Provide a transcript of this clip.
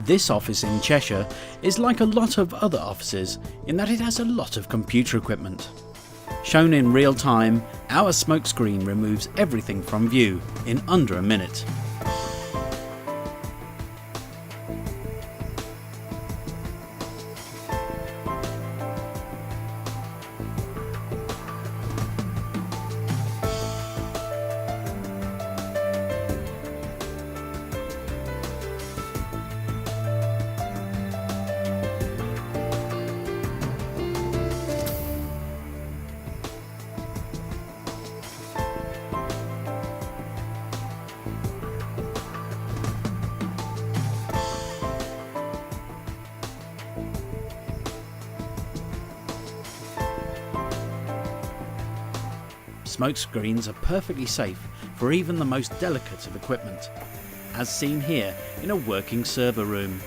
This office in Cheshire is like a lot of other offices in that it has a lot of computer equipment. Shown in real time, our smokescreen removes everything from view in under a minute. Smokescreens are perfectly safe for even the most delicate of equipment, as seen here in a working server room.